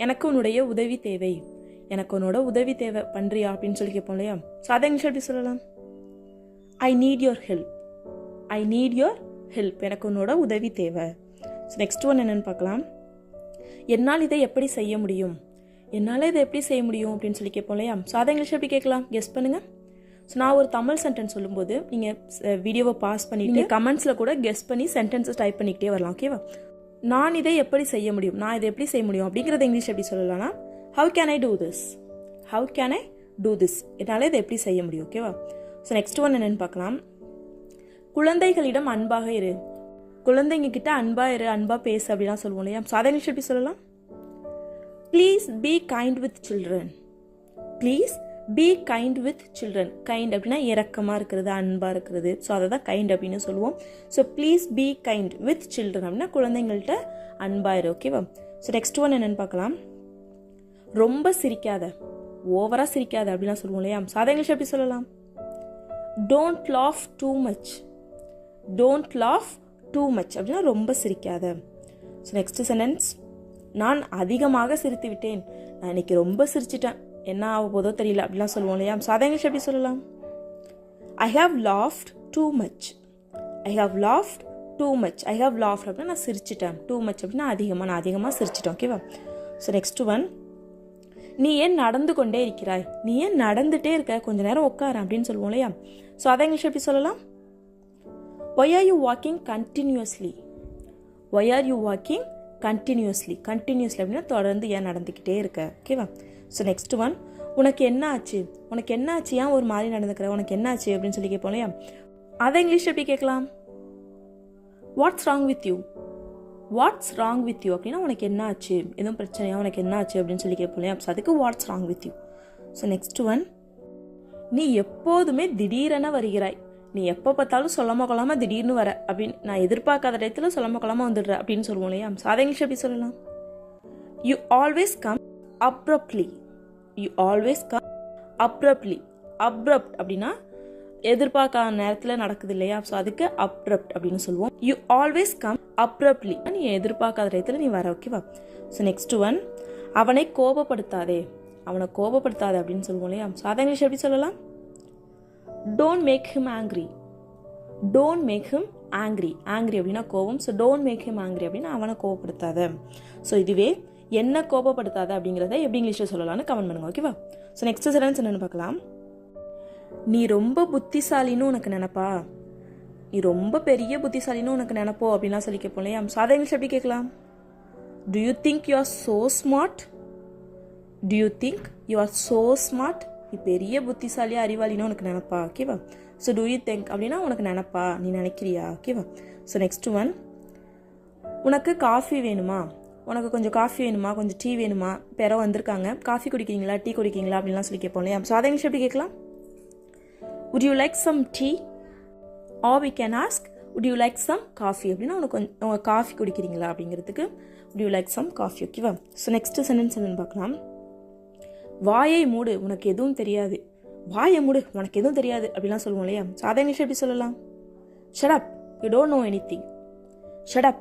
எனக்கு உன்னுடைய உதவி தேவை, எனக்கு உன்னோட உதவி தேவை, பண்ணுறியா அப்படின்னு சொல்லி கேட்போம் இல்லையா? ஸோ அதை இங்கிலீஷ் எப்படி சொல்லலாம்? I need your help, I need your help, எனக்கு உன்னோட உதவி தேவை. ஸோ நெக்ஸ்ட் ஒன் என்னென்னு பார்க்கலாம். என்னால் இதை எப்படி செய்ய முடியும், என்னால் இதை எப்படி செய்ய முடியும் அப்படின்னு சொல்லி கேட்போம் இல்லையா? ஸோ அதை இங்கிலீஷ் எப்படி கேட்கலாம்? கெஸ் பண்ணுங்கள். ஸோ நான் ஒரு தமிழ் சென்டென்ஸ் சொல்லும்போது நீங்கள் வீடியோவை பாஸ் பண்ணிவிட்டு கமெண்ட்ஸில் கூட கெஸ் பண்ணி சென்டென்ஸஸ் டைப் பண்ணிக்கிட்டே வரலாம். ஓகேவா? நான் இதை எப்படி செய்ய முடியும், நான் இதை எப்படி செய்ய முடியும் அப்படிங்கிறத இங்கிலீஷ் எப்படி சொல்லலாம்னா how can I do this, how can I do this, என்னால் இதை எப்படி செய்ய முடியும். ஓகேவா? ஸோ நெக்ஸ்ட் ஒன் என்னென்னு பார்க்கலாம். குழந்தைகளிடம் அன்பாக இரு, குழந்தைங்க கிட்ட அன்பாக இரு, அன்பாக பேசு அப்படிலாம் சொல்லுவோம் இல்லையா? ஸோ அதை இங்கிலீஷ் எப்படி சொல்லலாம்? Please be kind with children, please be kind with children. Kind அப்படின்னா இரக்கமாக இருக்கிறது, அன்பாக இருக்கிறது. ஸோ அதை தான் கைண்ட் அப்படின்னு சொல்லுவோம். So please be kind with children அப்படின்னா குழந்தைங்கள்ட்ட அன்பாயிரு. ஓகேவா? ஸோ நெக்ஸ்ட் ஒன் என்னென்னு பார்க்கலாம். ரொம்ப சிரிக்காத, ஓவராக சிரிக்காத அப்படிலாம் சொல்லுவோம் இல்லையா? ஸோ அதை இங்கிலீஷ் எப்படி சொல்லலாம்? Don't laugh too much, don't laugh too much அப்படின்னா ரொம்ப சிரிக்காத. So next sentence. நான் அதிகமாக சிரித்து விட்டேன், நான் இன்னைக்கு ரொம்ப சிரிச்சிட்டேன், என்ன ஆக போதோ தெரியல அப்படிலாம் சொல்லுவோம் இல்லையா? ஸோ அதை இங்கிலீஷ் எப்படி சொல்லலாம்? I have loft too much, I have loft too much, I have loft அப்படின்னா நான் சிரிச்சிட்டேன், டூ மச் அப்படின்னா அதிகமாக, நான் அதிகமாக சிரிச்சிட்டேன். ஓகேவா? So next one. நீ ஏன் நடந்து கொண்டே இருக்கிறாய், நீ ஏன் நடந்துகிட்டே இருக்க, கொஞ்ச நேரம் உட்கார அப்படின்னு சொல்லுவோம் இல்லையா? ஸோ அதை இங்கிலீஷ் எப்படி சொல்லலாம்? Why are you walking continuously, why are you walking continuously, continuously அப்படின்னா தொடர்ந்து ஏன் நடந்துக்கிட்டே இருக்க. ஓகேவா? So next one. உனக்கு என்ன ஆச்சு, உனக்கு என்ன ஆச்சு, ஏன் ஒரு மாதிரி நடந்துக்கிற, உனக்கு என்ன ஆச்சு அப்படின்னு சொல்லி கேட்போம் இல்லையா? அதை இங்கிலீஷ் எப்படி கேட்கலாம்? What's wrong with you, what's wrong with you அப்படின்னா உனக்கு என்ன ஆச்சு, எதுவும் பிரச்சனையா, உனக்கு என்ன ஆச்சு அப்படின்னு சொல்லி கேட்போம் இல்லையா? ஸோ அதுக்கு what's wrong with you. So next one. நீ எப்போதுமே திடீரென வருகிறாய், நீ எப்போ பார்த்தாலும் சொல்லாமல் கொள்ளாமல் திடீர்னு வர அப்படின்னு, நான் எதிர்பார்க்காத இடத்துல சொல்லாமல் கொள்ளாமல் வந்துடுற அப்படின்னு சொல்லுவோம் இல்லையா? ஸோ அதை இங்கிலீஷ் எப்படி சொல்லலாம்? You always come abruptly, you always come abruptly. Abrupt அப்படின்னா எதிர்பார்க்காத நேரத்தில் நடக்குது இல்லையா? ஸோ அதுக்கு அப்ரப்ட் அப்படின்னு சொல்லுவோம். யூ ஆல்வேஸ் கம் அப்ரப்ட்லி, நீ எதிர்பார்க்காத இடத்துல நீ வர. ஓகேவா? So next one. அவனை கோபப்படுத்தாதே, அவனை கோபப்படுத்தாதே அப்படின்னு சொல்லுவோம் இல்லையா? ஸோ அதை இங்கிலீஷ் எப்படி சொல்லலாம்? Don't make him angry, don't make him angry, angry அப்படின்னா கோபம். So don't make him angry அப்படின்னா அவனை கோபப்படுத்தாத. ஸோ இதுவே என்ன கோபப்படுத்தாத அப்படிங்கிறத எப்படி இங்கிலீஷில் சொல்லலாம்னு கமெண்ட் பண்ணுங்க. ஓகேவா? ஸோ நெக்ஸ்ட் சென்டென்ஸ் என்னென்னு பார்க்கலாம். நீ ரொம்ப புத்திசாலின்னு உனக்கு நினைப்பா, நீ ரொம்ப பெரிய புத்திசாலின்னு உனக்கு நினைப்போ அப்படின்லாம் சொல்லி கேட்போம் இல்லையா? ஸோ அதை இங்கிலீஷ் எப்படி கேட்கலாம்? To you think you are so smart, to you think you are so smart, நீ பெரிய புத்திசாலியா அறிவாளின்னு உனக்கு நினைப்பா. ஓகேவா? ஸோ டு யூ திங்க் அப்படின்னா உனக்கு நினைப்பா, நீ நினைக்கிறியா. ஓகேவா? So next one. உனக்கு காஃபி வேணுமா, உனக்கு கொஞ்சம் காஃபி வேணுமா, கொஞ்சம் டீ வேணுமா, பேரோ வந்திருக்காங்க, காஃபி குடிக்கிறீங்களா, டீ குடிக்கிறீங்களா அப்படின்லாம் சொல்லி கேட்போம் இல்லையா? ஸோ அதை இங்கிலீஷ் எப்படி கேட்கலாம்? would you like some tea, or we can ask would you like some coffee அப்படின்னா உனக்கு காஃபி குடிக்கிறீங்களா அப்படிங்கிறதுக்கு would you like some coffee. ஓகேவா? ஸோ நெக்ஸ்ட் சென்டென்ஸ் என்னன்னு பார்க்கலாம். வாயை மூடு, உனக்கு எதுவும் தெரியாது, வாயை மூடு, உனக்கு எதுவும் தெரியாது அப்படிலாம் சொல்லுவோம் இல்லையா? ஸோ அதை இங்கிலீஷ் எப்படி சொல்லலாம்? shut up, you don't know anything, shut up,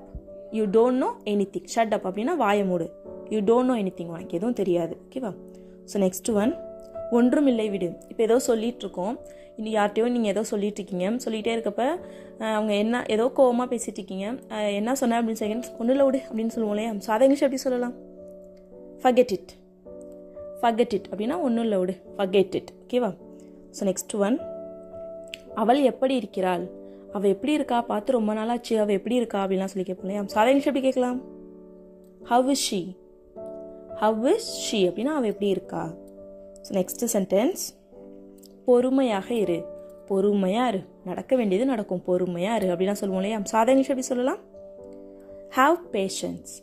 you don't know anything. shut up அப்படின்னா வாயை மூடு, you don't know anything, உனக்கு எதுவும் தெரியாது. ஓகேவா? So next one. ஒன்றும் இல்லை விடு. இப்போ ஏதோ சொல்லிட்டு இருக்கோம், இன்னும் யார்கிட்டையோ நீங்கள் ஏதோ சொல்லிட்டு இருக்கீங்க, சொல்லிகிட்டே இருக்கப்ப அவங்க என்ன ஏதோ கோவமாக பேசிகிட்டு இருக்கீங்க, என்ன சொன்ன அப்படின்னு சொல்லி ஒன்றும் இல்லை விடு அப்படின்னு சொல்லுவோம் இல்லையா? ஸோ அதை இங்கிலீஷ் எப்படி சொல்லலாம்? forget it, forget it அப்படின்னா ஒன்றும் இல்லை விடு, forget it. ஓகேவா? So next one. அவள் எப்படி இருக்கிறாள், அவள் எப்படி இருக்கா, பார்த்து ரொம்ப நாளாச்சு, அவள் எப்படி இருக்கா அப்படின்லாம் சொல்லி கேட்போம் இல்லையா? ஸோ அதை இங்கிலீஷ் எப்படி கேட்கலாம்? how is she, how is she அப்படின்னா அவள் எப்படி இருக்கா. So next sentence. பொறுமையாக இரு, பொறுமையாக இரு, நடக்க வேண்டியது நடக்கும், பொறுமையாக இரு அப்படிலாம் சொல்லுவோம் இல்லையா? ஸோ அதை இங்கிலீஷ் எப்படி சொல்லலாம்? Have patience,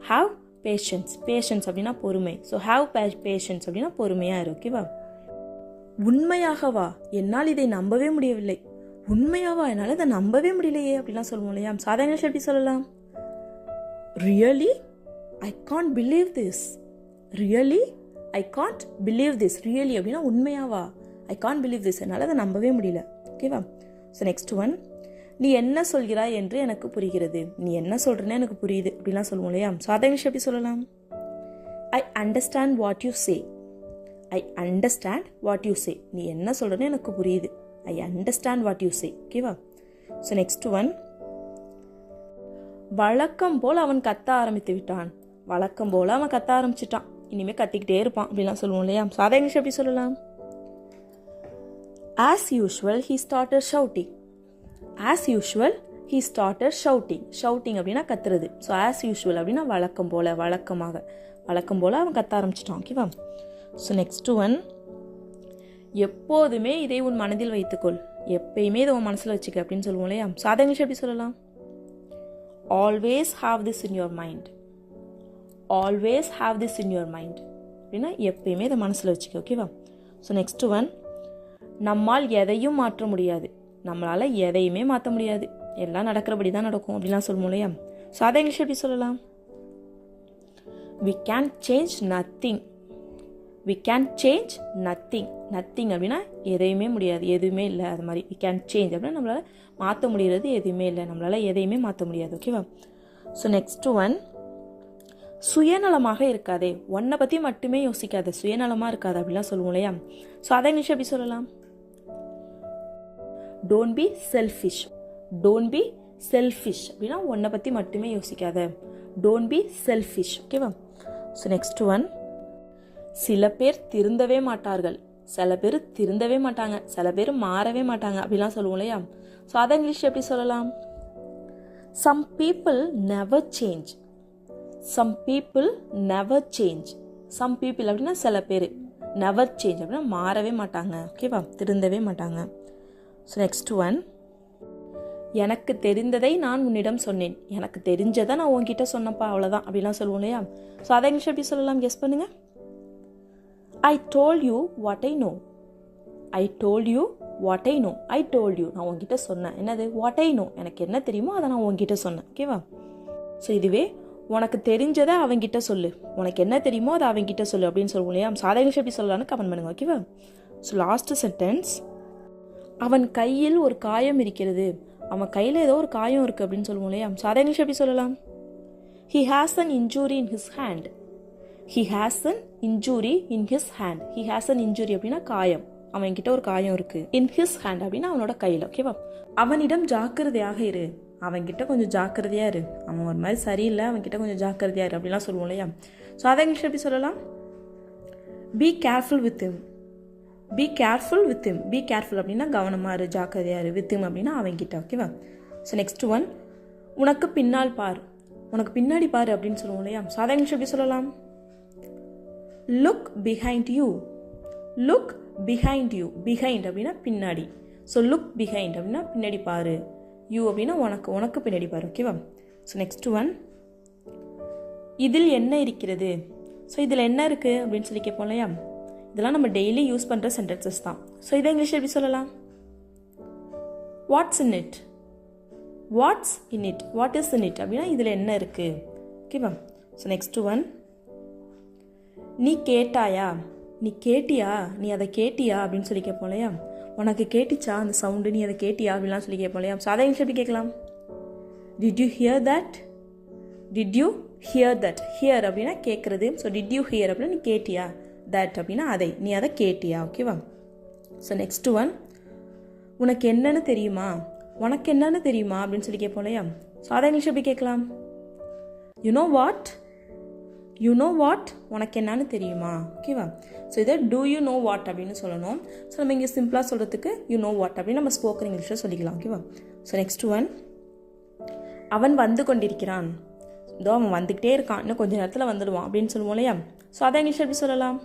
have patience, patience அப்படின்னா பொறுமை. ஸோ ஹாவ் பேஷன்ஸ் அப்படின்னா பொறுமையாக இரு. ஓகேவா? உண்மையாகவா, என்னால் இதை நம்பவே முடியவில்லை, உண்மையாவா, என்னால் இதை நம்பவே முடியலையே அப்படிலாம் சொல்லுவோம் இல்லையா? ஸோ அதை இங்கிலீஷ் எப்படி சொல்லலாம்? Really I can't believe this, really I can't believe this, really அப்படின்னா உண்மையாவா, ஐ காண்ட் பிலீவ் திஸ், என்னால் அதை நம்பவே முடியல. ஓகேவா? So next one. நீ என்ன சொல்கிறாய் என்று எனக்கு புரிகிறது, நீ என்ன சொல்கிறேன்னு எனக்கு புரியுது அப்படிலாம் சொல்லுவோம் இல்லையா? ஸோ அதை இங்கிலீஷ் எப்படி சொல்லலாம்? Understand what you say. I understand what you say. நீ என்ன சொல்கிறன்னு எனக்கு புரியுது. I understand what you say. ஓகேவா? ஸோ நெக்ஸ்ட் ஒன், வழக்கம் போல் அவன் கத்த ஆரம்பித்து விட்டான். வழக்கம் போல் அவன் கத்த ஆரம்பிச்சிட்டான், இனிமேல் கத்திக்கிட்டே இருப்பான் அப்படிலாம் சொல்லுவோம் இல்லையா? ஸோ அதை இங்கிலீஷ் எப்படி சொல்லலாம்? As usual he started shouting. As usual he started shouting. Shouting அப்படின்னா கத்துறது. ஸோ as usual அப்படின்னா வழக்கம் போல், வழக்கமாக, வழக்கம் போல் அவன் கத்த ஆரம்பிச்சிட்டான். ஓகேவா? ஸோ நெக்ஸ்ட் ஒன், எப்போதுமே இதை உன் மனதில் வைத்துக்கொள். எப்பயுமே இதை உன் மனசில் வச்சுக்க அப்படின்னு சொல்லுவோம் இல்லையா? ஸோ அதை இங்கிலீஷ் எப்படி சொல்லலாம்? Always have this in your mind. Always have this in your mind அப்படின்னா எப்பயுமே இதை மனசில் வச்சுக்க. ஓகேவா? ஸோ நெக்ஸ்ட் ஒன், நம்மால் எதையும் மாற்ற முடியாது. நம்மளால் எதையுமே மாற்ற முடியாது, எல்லாம் நடக்கிறபடி தான் நடக்கும் அப்படிலாம் சொல்லுவோம் இல்லையா? ஸோ அதை இங்கிலீஷ் எப்படி சொல்லலாம்? We can change nothing. We can change nothing. Nothing அப்படின்னா எதையுமே முடியாது, எதுவுமே இல்லை, அது மாதிரி. We can change அப்படின்னா நம்மளால் மாற்ற முடிகிறது எதுவுமே இல்லை, நம்மளால் எதையுமே மாற்ற முடியாது. ஓகேவா? ஸோ நெக்ஸ்ட் ஒன், சுயநலமாக இருக்காதே. ஒன்றை பற்றி மட்டுமே யோசிக்காது, சுயநலமாக இருக்காது அப்படிலாம் சொல்லுவோம் இல்லையா? ஸோ அதை இங்கிலீஷ் எப்படி சொல்லலாம்? Don't be selfish. Don't be selfish அப்படின்னா ஒன்றை பற்றி மட்டுமே யோசிக்காத. Don't be selfish. ஓகேவா? ஸோ நெக்ஸ்ட் ஒன், சில பேர் திருந்தவே மாட்டார்கள். சில பேர் திருந்தவே மாட்டாங்க, சில பேர் மாறவே மாட்டாங்க அப்படிலாம் சொல்லுவோம் இல்லையா? ஸோ அதை இங்கிலீஷ் எப்படி சொல்லலாம்? Some people never change. Some people never change. Some people அப்படின்னா சில பேர், நெவர் சேஞ்ச் அப்படின்னா மாறவே மாட்டாங்க. ஓகேவா? திருந்தவே மாட்டாங்க. ஸோ நெக்ஸ்ட் ஒன், எனக்கு தெரிந்ததை நான் உன்னிடம் சொன்னேன். எனக்கு தெரிஞ்சதை நான் உன்கிட்ட சொன்னப்பா, அவ்வளோதான் அப்படிலாம் சொல்லுவோம் இல்லையா? ஸோ அதை இங்கிலீஷ் எப்படி சொல்லலாம்? கெஸ் பண்ணுங்க. I told you what I know. I told you what I know. I told you, நான் உன்கிட்ட சொன்னேன். என்னது? வாட் ஐ நோ, எனக்கு என்ன தெரியுமோ அதை நான் உன்கிட்ட சொன்னேன். ஓகேவா? ஸோ இதுவே உனக்கு தெரிஞ்சதை அவங்கிட்ட சொல்லு, உனக்கு என்ன தெரியுமோ அதை அவங்கிட்ட சொல்லு அப்படின்னு சொல்லுவோம் இல்லையா? ஸோ அதை இங்கிலீஷ் எப்படி சொல்லலாம்னு கமெண்ட் பண்ணுங்க. ஓகேவா? ஸோ லாஸ்ட் சென்டென்ஸ், அவன் கையில் ஒரு காயம் இருக்கிறது. அவன் கையில் ஏதோ ஒரு காயம் இருக்குது அப்படின்னு சொல்லுவோம் இல்லையா? ஸோ அதை இங்கிலீஷ் எப்படி சொல்லலாம்? He has an injury in his hand. He has an injury in his hand. He has an injury அப்படின்னா காயம், அவன்கிட்ட ஒரு காயம் இருக்குது. In his hand அப்படின்னா அவனோட கையில். ஓகேவா? அவனிடம் ஜாக்கிரதையாக இரு. அவன்கிட்ட கொஞ்சம் ஜாக்கிரதையாக இரு, அவன் ஒரு மாதிரி சரியில்லை, அவன்கிட்ட கொஞ்சம் ஜாக்கிரதையாக இரு அப்படிலாம் சொல்லுவோம் இல்லையா? ஸோ அதை இங்கிலீஷ் எப்படி சொல்லலாம்? Be careful with him. Be careful with him. Be careful அப்படின்னா கவனமாக இரு, ஜாக்கிரதையாக இரு. வித் him அப்படின்னா அவன்கிட்ட. ஓகேவா? ஸோ நெக்ஸ்ட் ஒன், உனக்கு பின்னால் பார். உனக்கு பின்னாடி பாரு அப்படின்னு சொல்லுவோம் இல்லையா? ஸோ அதை இங்கிலீஷ் எப்படி சொல்லலாம்? Look behind you. Look behind you. Behind அப்படின்னா பின்னாடி. ஸோ லுக் பிஹைண்ட் அப்படின்னா பின்னாடி பாரு. யூ அப்படின்னா உனக்கு, உனக்கு பின்னாடி பாரு. ஓகேவா? ஸோ நெக்ஸ்ட் ஒன், இதில் என்ன இருக்கிறது. ஸோ இதில் என்ன இருக்குது அப்படின்னு சொல்லி கேட்போம் இல்லையா? இதெல்லாம் நம்ம டெய்லி யூஸ் பண்ணுற சென்டென்சஸ் தான். ஸோ இதை இங்கிலீஷ் எப்படி சொல்லலாம்? Watts in it. Watts in it. What is in it அப்படின்னா இதில் என்ன இருக்குது. ஓகேவா? ஸோ நெக்ஸ்ட் ஒன், நீ கேட்டாயா. நீ கேட்டியா, நீ அதை கேட்டியா அப்படின்னு சொல்லி கேட்போம் இல்லையா? உனக்கு கேட்டுச்சா அந்த சவுண்டு, நீ அதை கேட்டியா அப்படின்லாம் சொல்லி கேட்போம் இல்லையா? ஸோ அதை இங்கிலீஷ் எப்படி கேட்கலாம்? Did you hear that. Did you hear that. Here அப்படின்னா கேட்குறது. ஸோ டிட் யூ ஹியர் அப்படின்னா நீ கேட்டியா. தட் அப்படின்னா அதை, நீ அதை கேட்டியா. ஓகேவா? ஸோ நெக்ஸ்ட் ஒன், உனக்கு என்னன்னு தெரியுமா. உனக்கு என்னன்னு தெரியுமா அப்படின்னு சொல்லி கேட்போம் இல்லையா? ஸோ அதை இங்கிலீஷ் எப்படி கேட்கலாம்? You know what. You know what, உனக்கு என்னன்னு தெரியுமா. ஓகேவா? ஸோ இதை டூ யூ நோ வாட் அப்படின்னு சொல்லணும். ஸோ நம்ம இங்கே சிம்பிளாக சொல்கிறதுக்கு யூ நோ வாட் அப்படின்னு நம்ம ஸ்போக்கன் இங்கிலீஷில் சொல்லிக்கலாம். ஓகேவா? ஸோ நெக்ஸ்ட் ஒன், அவன் வந்து கொண்டிருக்கிறான். இதோ அவன் வந்துக்கிட்டே இருக்கான், இன்னும் கொஞ்சம் நேரத்தில் வந்துடுவான் அப்படின்னு சொல்லுவோம் இல்லையா? ஸோ அதை இங்கிலீஷ் எப்படி சொல்லலாம்?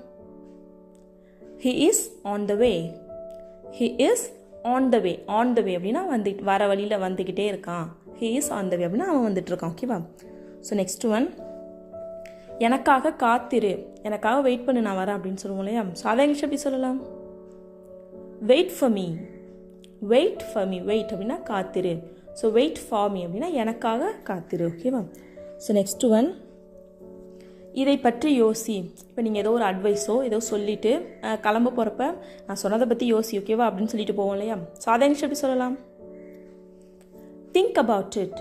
He is on the way. He is on the way. On the way அப்படின்னா வந்து வர வழியில் வந்துக்கிட்டே இருக்கான். He is on the way அப்படின்னா அவன் வந்துட்டு இருக்கான். ஓகேவா? ஸோ நெக்ஸ்ட் ஒன், எனக்காக காத்திரு. எனக்காக வெயிட் பண்ணு, நான் வரேன் அப்படின்னு சொல்லுவோம் இல்லையா? ஸோ அதை இங்கிலீஷ் எப்படி சொல்லலாம்? Wait for me. Wait for me. Wait அப்படின்னா காத்திரு. ஸோ வெயிட் ஃபார் மீ அப்படின்னா எனக்காக காத்திரு. ஓகேவா? ஸோ நெக்ஸ்ட் ஒன், இதை பற்றி யோசி. இப்போ நீங்கள் ஏதோ ஒரு அட்வைஸோ ஏதோ சொல்லிவிட்டு கிளம்ப போகிறப்ப நான் சொன்னதை பற்றி யோசி. ஓகேவா அப்படின்னு சொல்லிட்டு போவோம் இல்லையா? ஸோ அதை இங்கிலீஷ் எப்படி சொல்லலாம்? Think about it.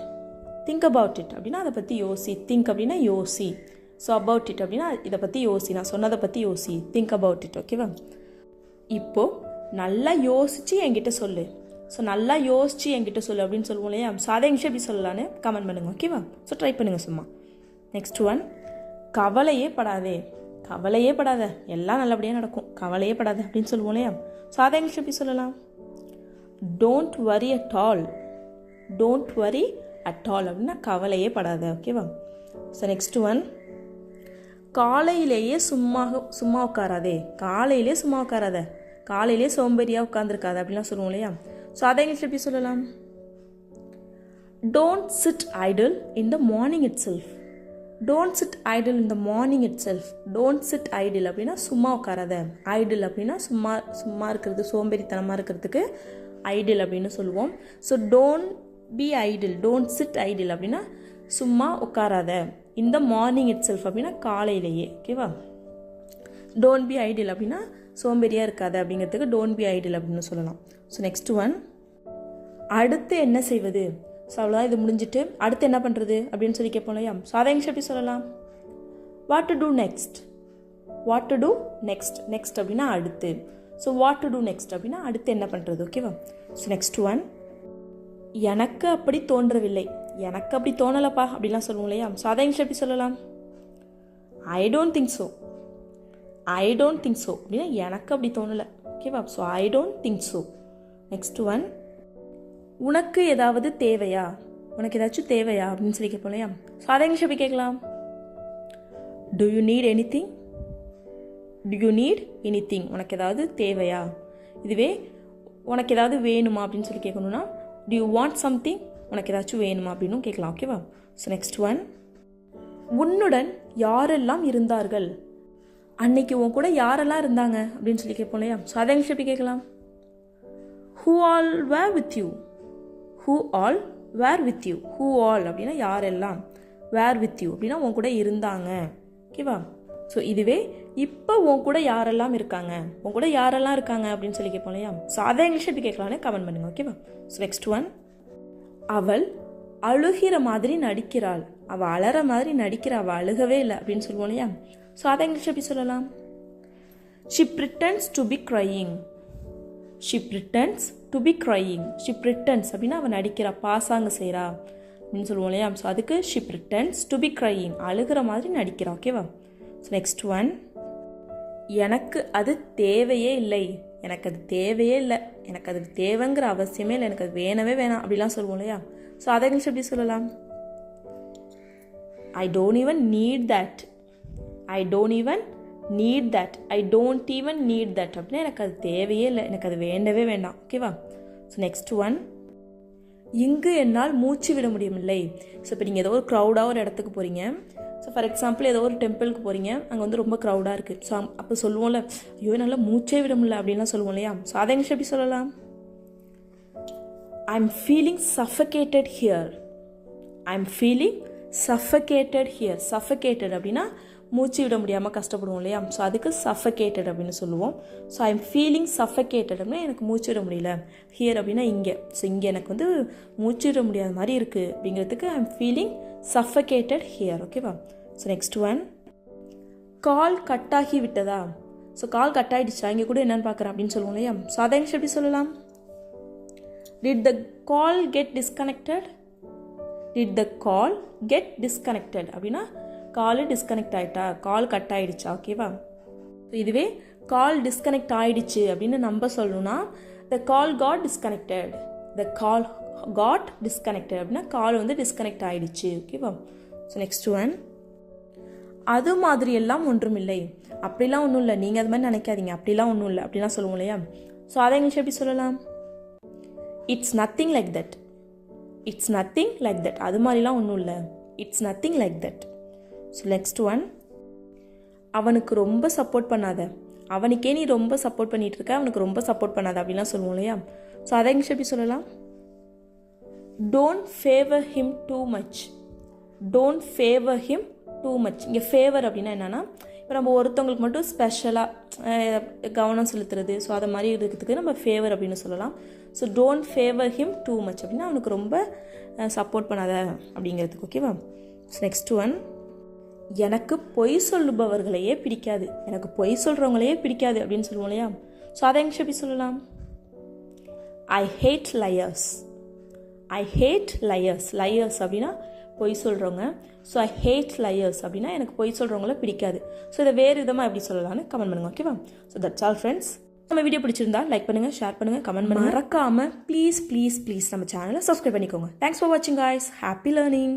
Think about it அப்படின்னா அதை பற்றி யோசி. திங்க் அப்படின்னா யோசி. ஸோ அபவுட் இட் அப்படின்னா இதை பற்றி யோசி, நான் சொன்னதை பற்றி யோசி, திங்க் அபவுட் இட். ஓகேவா? இப்போது நல்லா யோசித்து என்கிட்ட சொல்லு. ஸோ நல்லா யோசித்து என்கிட்ட சொல்லு அப்படின்னு சொல்லுவோம் இல்லையா? ஸோ அதை இங்கிலீஷ் எப்படி சொல்லலான்னு கமெண்ட் பண்ணுங்கள். ஓகேவா? ஸோ ட்ரை பண்ணுங்கள் சும்மா. நெக்ஸ்ட் ஒன், கவலையே படாதே. கவலையே படாத, எல்லாம் நல்லபடியாக நடக்கும், கவலையே படாத அப்படின்னு சொல்லுவோம் இல்லையா? ஸோ அதை இங்கிலீஷ் எப்படி சொல்லலாம்? Don't worry at all. Don't worry at all அப்படின்னா கவலையே படாத. ஓகேவா? ஸோ நெக்ஸ்ட் ஒன், காலையிலேயே சும்மா உட்காராதே. காலையிலே சும்மா உட்காராத, காலையிலே சோம்பேறியாக உட்காந்துருக்காது அப்படின்லாம் சொல்லுவோம் இல்லையா? ஸோ அதை இங்கிலீஷ் எப்படி சொல்லலாம்? Don't chit idle in the morning it self. Don't chit idle in the morning it self. Don't chit idle அப்படின்னா சும்மா உட்காராத. ஐடில் அப்படின்னா சும்மா இருக்கிறது, சோம்பேறித்தனமாக இருக்கிறதுக்கு ஐடில் அப்படின்னு சொல்லுவோம். So don't be idle, don't chit idle அப்படின்னா சும்மா உட்காராத. இந்த மார்னிங் இட் செல்ஃப் அப்படின்னா காலையிலேயே. ஓகேவா? டோன்ட் பி ஐடில் அப்படின்னா சோம்பேறியாக இருக்காது அப்படிங்கிறதுக்கு டோன்ட் பி ஐடில் அப்படின்னு சொல்லலாம். ஸோ நெக்ஸ்ட் ஒன், அடுத்து என்ன செய்வது. ஸோ அவ்வளோதான், இது முடிஞ்சிட்டு அடுத்து என்ன பண்ணுறது அப்படின்னு சொல்லி கேட்போம் இல்லையா? ஸோ அதை இங்கிலீஷ் எப்படி சொல்லலாம்? What to do next. What to do next. Next அப்படின்னா அடுத்து. So what to do next அப்படின்னா அடுத்து என்ன பண்ணுறது. ஓகேவா? ஸோ நெக்ஸ்ட் ஒன், எனக்கு அப்படி தோன்றவில்லை. எனக்கு அப்படி தோணலப்பா அப்படிலாம் சொல்லுவோம் இல்லையா? ஸோ அதை இங்கிலீஷ் எப்படி சொல்லலாம்? I don't think so. I don't think so அப்படின்னா எனக்கு அப்படி தோணலை. ஓகேவா? So I don't think so. Next one, உனக்கு ஏதாவது தேவையா. உனக்கு ஏதாச்சும் தேவையா அப்படின்னு சொல்லி கேட்போம் இல்லையா? ஸோ அதை இங்கிலீஷ் எப்படி கேட்கலாம்? To you need any thing. To you need any thing. உனக்கு ஏதாவது தேவையா. இதுவே உனக்கு ஏதாவது வேணுமா அப்படின்னு சொல்லி கேட்கணும்னா டு யூ வாண்ட் சம்திங். உனக்கு ஏதாச்சும் வேணுமா அப்படின்னு கேட்கலாம். ஓகேவா? ஸோ நெக்ஸ்ட் ஒன், உன்னுடன் யாரெல்லாம் இருந்தார்கள். அன்னைக்கு உன் கூட யாரெல்லாம் இருந்தாங்க அப்படின்னு சொல்லி கேட்போம் இல்லையா? ஸோ அதை இங்கிலீஷ் எப்படி கேட்கலாம்? Who all were with you. Who all were with you. Who all அப்படின்னா யாரெல்லாம், வேர் வித் யூ அப்படின்னா உன் கூட இருந்தாங்க. ஓகேவா? ஸோ இதுவே இப்போ உன் கூட யாரெல்லாம் இருக்காங்க, உன் கூட யாரெல்லாம் இருக்காங்க அப்படின்னு சொல்லி கேட்போம் இல்லையா? ஸோ அதை இங்கிலீஷ் எப்படி கேட்கலான்னு கமெண்ட் பண்ணுங்க. ஓகேவா? ஸோ நெக்ஸ்ட் ஒன், அவள் அழுகிற மாதிரி நடிக்கிறாள். அவள் அழற மாதிரி நடிக்கிறா, அவள் அழுகவே இல்லை அப்படின்னு சொல்லுவோம் இல்லையா? ஸோ அதை இங்கிலீஷ் எப்படி சொல்லலாம்? She pretends to be crying. She pretends to be crying. She pretends அப்படின்னா அவன் நடிக்கிறா, பாசாங்க செய்கிறா அப்படின்னு சொல்லுவோம் இல்லையா? ஸோ அதுக்கு she pretends to be crying, அழுகிற மாதிரி நடிக்கிறா. ஓகேவா? ஸோ நெக்ஸ்ட் ஒன், எனக்கு அது தேவையே இல்லை. எனக்கு அது தேவையே இல்லை, எனக்கு அது தேவைங்கிற அவசியமே இல்லை, எனக்கு அது வேணவே வேணாம் அப்படிலாம் சொல்லுவோம் இல்லையா? ஸோ அதை இங்கிலீஷ் எப்படி சொல்லலாம்? I don't even need that. I don't even need that. I don't even need that அப்படின்னா எனக்கு அது தேவையே இல்லை, எனக்கு அது வேண்டவே வேண்டாம். ஓகேவா? ஸோ நெக்ஸ்ட் ஒன், இங்கு என்னால் மூச்சு விட முடியவில்லை. ஸோ இப்போ நீங்கள் ஏதோ ஒரு க்ரௌடாக ஒரு இடத்துக்கு போகிறீங்க. ஸோ ஃபார் எக்ஸாம்பிள் ஏதோ ஒரு டெம்பிளுக்கு போகிறீங்க, அங்கே வந்து ரொம்ப க்ரௌடாக இருக்குது. ஸோ அப்போ சொல்லுவோம்ல, ஐயோ நல்லா மூச்சே விட முடியல அப்படின்லாம் சொல்லுவோம் இல்லையா? ஸோ அதை இங்கிலீஷ் எப்படி சொல்லலாம்? I am feeling suffocated here. I am feeling suffocated here. Suffocated அப்படின்னா மூச்சு விட முடியாமல் கஷ்டப்படுவோம் இல்லையா? ஸோ அதுக்கு சஃபகேட்டட் அப்படின்னு சொல்லுவோம். So I am feeling suffocated அப்படின்னா எனக்கு மூச்சு விட முடியல. ஹியர் அப்படின்னா இங்கே. ஸோ இங்கே எனக்கு வந்து மூச்சு விட முடியாத மாதிரி இருக்குது அப்படிங்கிறதுக்கு I am feeling suffocated here. ஓகேவா? ஸோ நெக்ஸ்ட் ஒன், கால் கட்டாகி விட்டதா. ஸோ கால் கட் ஆகிடுச்சா, இங்கே கூட என்னென்னு பார்க்குறேன் அப்படின்னு சொல்லுவோம் இல்லையா? ஸோ அதை இங்கிலீஷ் எப்படி சொல்லலாம்? Did the call get disconnected. Did the call get disconnected அப்படின்னா கால் டிஸ்கனெக்ட் ஆகிட்டா, கால் கட் ஆகிடுச்சா. ஓகேவா? இதுவே கால் டிஸ்கனெக்ட் ஆகிடுச்சு அப்படின்னு நம்ம சொல்லணும்னா த கால் காட் டிஸ்கனெக்டட். த கால் காட் டிஸ்கனெக்டட் அப்படின்னா கால் வந்து டிஸ்கனெக்ட் ஆகிடுச்சு. ஓகேவா? ஸோ நெக்ஸ்ட் ஒன், அது மாதிரி எல்லாம் ஒன்றும் இல்லை. அப்படிலாம் ஒன்றும் இல்லை, நீங்கள் அது மாதிரி நினைக்காதீங்க, அப்படிலாம் ஒன்றும் இல்லை அப்படிலாம் சொல்லுவோம் இல்லையா? ஸோ அதை இங்கிலீஷ் எப்படி சொல்லலாம்? It's nothing like that. It's nothing like that. அது மாதிரிலாம் ஒன்றும் இல்லை, it's nothing like that. So next one, அவனுக்கு ரொம்ப சப்போர்ட் பண்ணாத. அவனுக்கே நீ ரொம்ப சப்போர்ட் பண்ணிட்டு இருக்க, அவனுக்கு ரொம்ப சப்போர்ட் பண்ணாத அப்படிலாம் சொல்லுவோம் இல்லையா? ஸோ அதை இங்கிலீஷ் எப்படி சொல்லலாம்? Don't favour him too much. Don't favour him too much. இங்கே ஃபேவர் அப்படின்னா என்னென்னா, இப்போ நம்ம ஒருத்தவங்களுக்கு மட்டும் ஸ்பெஷலாக கவனம் செலுத்துறது, ஸோ அதை மாதிரி இருக்கிறதுக்கு நம்ம ஃபேவர் அப்படின்னு சொல்லலாம். So don't favour him too much அப்படின்னா அவனுக்கு ரொம்ப சப்போர்ட் பண்ணாத அப்படிங்கிறதுக்கு. ஓகேவா? ஸோ நெக்ஸ்ட் ஒன், எனக்கு பொய் சொல்லுபவர்களையே பிடிக்காது, எனக்கு பொய் சொல்கிறவங்களையே பிடிக்காது அப்படின்னு சொல்லுவோம் இல்லையா? ஸோ அதை இங்கிலீஷ் எப்படி சொல்லலாம்? I hate liars. I hate liars. Liars அப்படின்னா பொய் சொல்கிறவங்க. ஸோ ஐ ஹேட் லயர்ஸ் அப்படின்னா எனக்கு பொய் சொல்கிறவங்கள பிடிக்காது. ஸோ இதை வேறு விதமாக எப்படி சொல்லலாம்னு கமெண்ட் பண்ணுங்கள். ஓகேவா? So that's all friends. நம்ம வீடியோ பிடிச்சிருந்தா லைக் பண்ணுங்கள், ஷேர் பண்ணுங்கள், கமெண்ட் பண்ணுங்கள். மறக்காமல் ப்ளீஸ் ப்ளீஸ் ப்ளீஸ் நம்ம சேனலை சப்ஸ்கிரைப் பண்ணிக்கோங்க. தேங்க்ஸ் ஃபார் வாட்சிங் காய்ஸ். Happy learning.